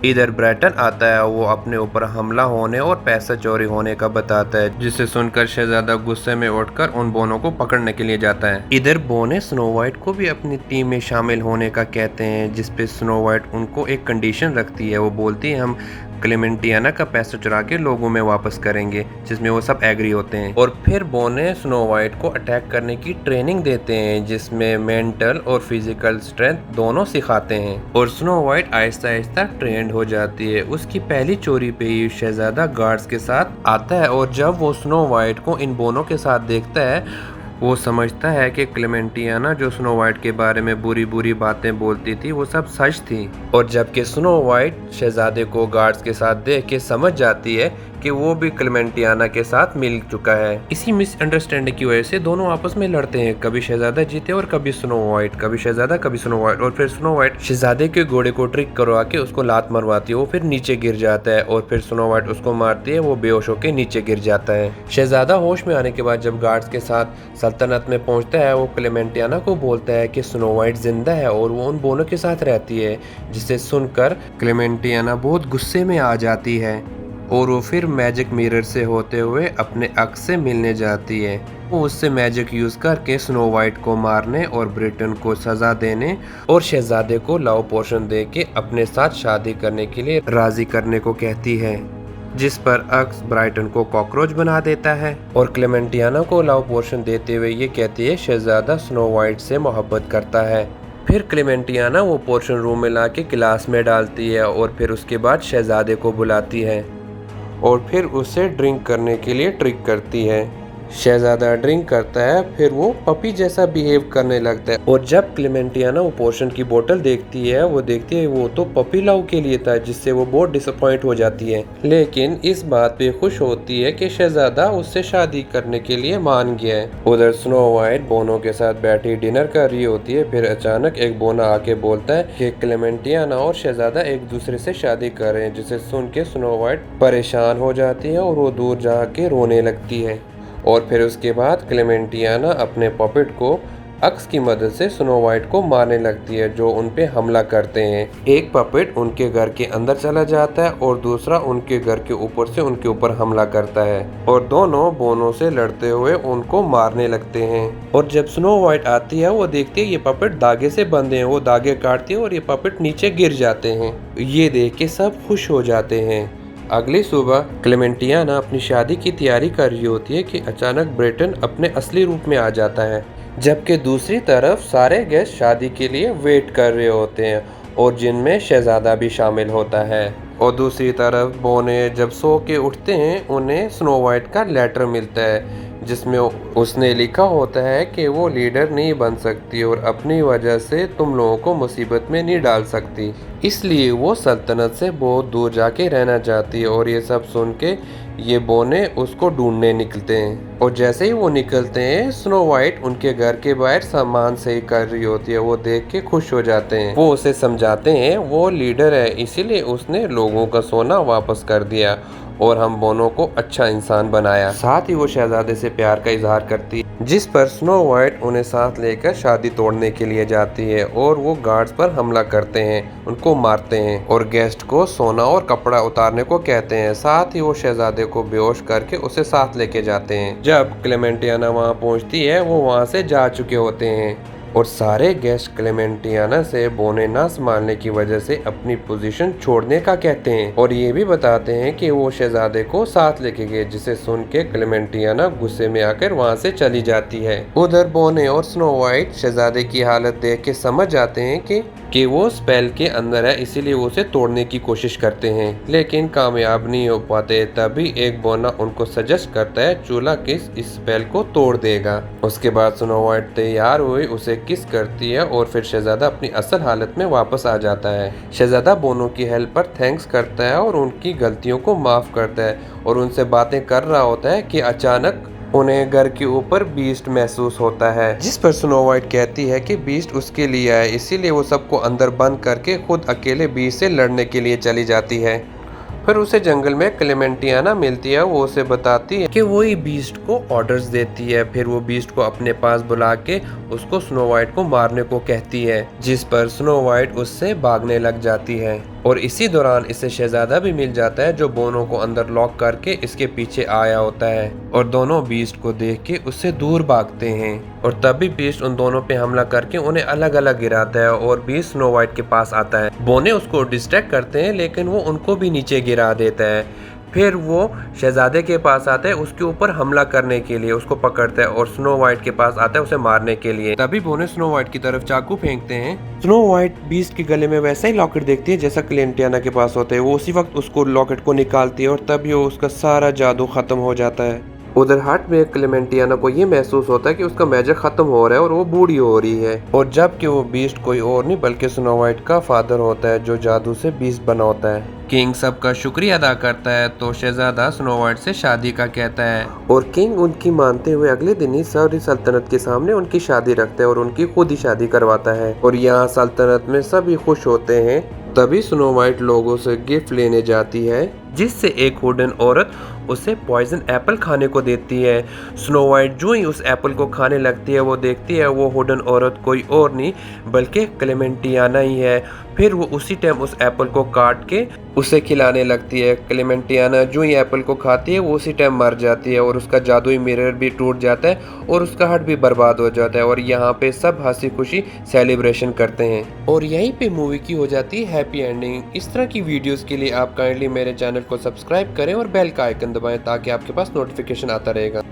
इधर ब्राइटन आता है, वो अपने ऊपर हमला होने और पैसा चोरी होने का बताता है, जिसे सुनकर शहजादा गुस्से में उठकर उन बोनों को पकड़ने के लिए जाता है। इधर बोने स्नो वाइट को भी अपनी टीम में शामिल होने का कहते हैं, जिसपे स्नो वाइट उनको एक कंडीशन रखती है। वो बोलती है हम क्लेमेंटियाना का पैसा चुरा के लोगों में वापस करेंगे, जिसमें वो सब एग्री होते हैं। और फिर बोने स्नो वाइट को अटैक करने की ट्रेनिंग देते हैं, जिसमें मेंटल और फिजिकल स्ट्रेंथ दोनों सिखाते हैं। और snow white Aahista Aahista trend हो जाती है। उसकी पहली चोरी पे ही शहजादा गार्ड्स के साथ आता है, और जब वो स्नो वाइट को इन बोनों के साथ देखता है, वो समझता है कि क्लेमेंटियाना जो स्नो वाइट के बारे में बुरी बुरी बातें बोलती थी वो सब सच थी। और जबकि स्नो वाइट शहजादे को गार्ड्स के साथ देख के समझ जाती है कि वो भी क्लेमेंटियाना के साथ मिल चुका है। इसी मिसअंडरस्टैंडिंग की वजह से दोनों आपस में लड़ते हैं, कभी शहजादा जीते और कभी स्नो वाइट, कभी शहजादा कभी स्नो वाइट। और फिर स्नो वाइट शहजादे के घोड़े को ट्रिक करवा के उसको लात मरवाती है, वो फिर नीचे गिर जाता है, और फिर स्नो वाइट उसको मारती है, वो बेहोश होकर नीचे गिर जाता है। शहजादा होश में आने के बाद जब गार्ड्स के साथ सल्तनत में पहुंचता है, वो क्लेमेंटियाना को बोलता है कि स्नो वाइट जिंदा है और वो उन बोनों के साथ रहती है, जिसे सुनकर क्लेमेंटियाना बहुत गुस्से में आ जाती है, और वो फिर मैजिक मिरर से होते हुए अपने अक्स से मिलने जाती है। वो उससे मैजिक यूज करके स्नो वाइट को मारने और ब्रिटन को सजा देने और शहजादे को लव पोर्शन दे के अपने साथ शादी करने के लिए राजी करने को कहती है, जिस पर अक्स ब्राइटन को कॉकरोच बना देता है। और क्लेमेंटियाना को लव पोर्शन देते हुए ये कहती है शहजादा स्नो वाइट से मोहब्बत करता है। फिर क्लेमेंटियाना वो पोर्शन रूम में ला के गिलास में डालती है, और फिर उसके बाद शहजादे को बुलाती है और फिर उसे ड्रिंक करने के लिए ट्रिक करती है। शहजादा ड्रिंक करता है, फिर वो पपी जैसा बिहेव करने लगता है। और जब क्लेमेंटियाना वो पोर्शन की बोतल देखती है, वो देखती है वो तो पपी लव के लिए था, जिससे वो बहुत डिसअपॉइंट हो जाती है। लेकिन इस बात पे खुश होती है कि शहजादा उससे शादी करने के लिए मान गया है। उधर स्नो वाइट बोनों के साथ बैठी डिनर कर रही होती है। फिर अचानक एक बोना आके बोलता है कि क्लेमेंटियाना और शहजादा एक दूसरे से शादी कर रहे हैं, जिसे सुन के स्नो वाइट परेशान हो जाती है और वो दूर जाके रोने लगती है। और फिर उसके बाद क्लेमेंटियाना अपने पपेट को अक्स की मदद से स्नो वाइट को मारने लगती है, जो उन पे हमला करते हैं। एक पपेट उनके घर के अंदर चला जाता है और दूसरा उनके घर के ऊपर से उनके ऊपर हमला करता है, और दोनों बोनों से लड़ते हुए उनको मारने लगते हैं। और जब स्नो वाइट आती है, वो देखती है ये पपेट धागे से बंधे हैं, वो धागे काटती है और ये पपेट नीचे गिर जाते हैं। ये देख के सब खुश हो जाते हैं। अगली सुबह क्लेमेंटियाना अपनी शादी की तैयारी कर रही होती है कि अचानक ब्रिटन अपने असली रूप में आ जाता है, जबकि दूसरी तरफ सारे गेस्ट शादी के लिए वेट कर रहे होते हैं, और जिनमें शहजादा भी शामिल होता है। और दूसरी तरफ बोने जब सो के उठते हैं, उन्हें स्नो वाइट का लेटर मिलता है, जिसमें उसने लिखा होता है कि वो लीडर नहीं बन सकती और अपनी वजह से तुम लोगों को मुसीबत में नहीं डाल सकती, इसलिए वो सल्तनत से बहुत दूर जाके रहना चाहती है। और ये सब सुन के ये बोने उसको ढूंढने निकलते हैं, और जैसे ही वो निकलते हैं, स्नो वाइट उनके घर के बाहर सामान सही कर रही होती है। वो देख के खुश हो जाते हैं। वो उसे समझाते हैं वो लीडर है, इसीलिए उसने लोगों का सोना वापस कर दिया और हम बोनों को अच्छा इंसान बनाया। साथ ही वो शहजादे से प्यार का इजहार करती है, जिस पर स्नो वाइट उन्हें साथ लेकर शादी तोड़ने के लिए जाती है, और वो गार्ड्स पर हमला करते हैं, उनको मारते हैं और गेस्ट को सोना और कपड़ा उतारने को कहते हैं। साथ ही वो शहजादे को बेहोश करके उसे साथ लेके जाते हैं। जब क्लेमेंटियाना वहाँ पहुँचती है, वो वहाँ से जा चुके होते हैं, और सारे गेस्ट क्लेमेंटियाना से बोने ना संभालने की वजह से अपनी पोजीशन छोड़ने का कहते हैं, और ये भी बताते हैं कि वो शहजादे को साथ लेके गए, जिसे सुन के क्लेमेंटियाना गुस्से में आकर वहाँ से चली जाती है। उधर बोने और स्नो वाइट शहजादे की हालत देख के समझ जाते हैं कि वो स्पेल के अंदर है, इसीलिए वो उसे तोड़ने की कोशिश करते हैं, लेकिन कामयाब नहीं हो पाते। तभी एक बोना उनको सजेस्ट करता है चूल्हा किस इस स्पेल को तोड़ देगा। उसके बाद स्नो वाइट तैयार हुई, उसे किस करती है, और फिर शहजादा अपनी असल हालत में वापस आ जाता है। शहजादा बोनों की हेल्प पर थैंक्स करता है और उनकी गलतियों को माफ करता है, और उनसे बातें कर रहा होता है कि अचानक उन्हें घर के ऊपर बीस्ट महसूस होता है, जिस पर स्नो वाइट कहती है कि बीस्ट उसके लिए है, इसीलिए वो सबको अंदर बंद करके खुद अकेले बीस्ट से लड़ने के लिए चली जाती है। फिर उसे जंगल में क्लेमेंटियाना मिलती है, वो उसे बताती है कि वो ही बीस्ट को ऑर्डर्स देती है। फिर वो बीस्ट को अपने पास बुला के उसको स्नो वाइट को मारने को कहती है, जिस पर स्नो वाइट उससे भागने लग जाती है। और इसी दौरान इसे शहजादा भी मिल जाता है जो बोनो को अंदर लॉक करके इसके पीछे आया होता है और दोनों बीस्ट को देख के उससे दूर भागते हैं और तभी बीस्ट उन दोनों पे हमला करके उन्हें अलग अलग गिराता है और बीस्ट स्नो वाइट के पास आता है। बोने उसको डिस्ट्रैक्ट करते हैं लेकिन वो उनको भी नीचे गिरा देता है। फिर वो शहजादे के पास आता है उसके ऊपर हमला करने के लिए, उसको पकड़ता है और स्नो वाइट के पास आता है उसे मारने के लिए। तभी बोने स्नो वाइट की तरफ चाकू फेंकते हैं। स्नो वाइट बीस्ट के गले में वैसा ही लॉकेट देखती है जैसा क्लेमेंटिना के पास होता है। वो उसी वक्त उसको लॉकेट को निकालती है और तभी वो उसका सारा जादू खत्म हो जाता है। उधर हार्ट में क्लेमेंटिना को ये महसूस होता है कि उसका मैजिक खत्म हो रहा है और वो बूढ़ी हो रही है और जबकि वो बीस्ट कोई और नहीं बल्कि स्नो वाइट का फादर होता है जो जादू से बीस्ट बना होता है। किंग सबका शुक्रिया अदा करता है तो शहजादा स्नो वाइट से शादी का कहता है और किंग उनकी मानते हुए अगले दिन ही सारी सल्तनत के सामने उनकी शादी रखता है और उनकी खुद ही शादी करवाता है और यहाँ सल्तनत में सभी खुश होते हैं। तभी स्नो वाइट लोगों से गिफ्ट लेने जाती है जिससे एक वुडन औरत उसे पॉइजन एप्पल खाने को देती है। स्नो वाइट जो ही उस एप्पल को खाने लगती है वो देखती है वो वुडन औरत कोई और नहीं बल्कि क्लेमेंटिना ही है। फिर वो उसी टाइम उस एप्पल को काट के उसे खिलाने लगती है। क्लेमेंटिना जो ही एप्पल को खाती है वो उसी टाइम मर जाती है और उसका जादुई मिरर भी टूट जाता है और उसका हार्ट भी बर्बाद हो जाता है और यहाँ पे सब हंसी खुशी सेलिब्रेशन करते हैं और यहीं पे मूवी की हो जाती है हैप्पी एंडिंग। इस तरह की वीडियोस के लिए आप काइंडली मेरे चैनल को सब्सक्राइब करें और बेल का आइकन दबाएं ताकि आपके पास नोटिफिकेशन आता रहेगा।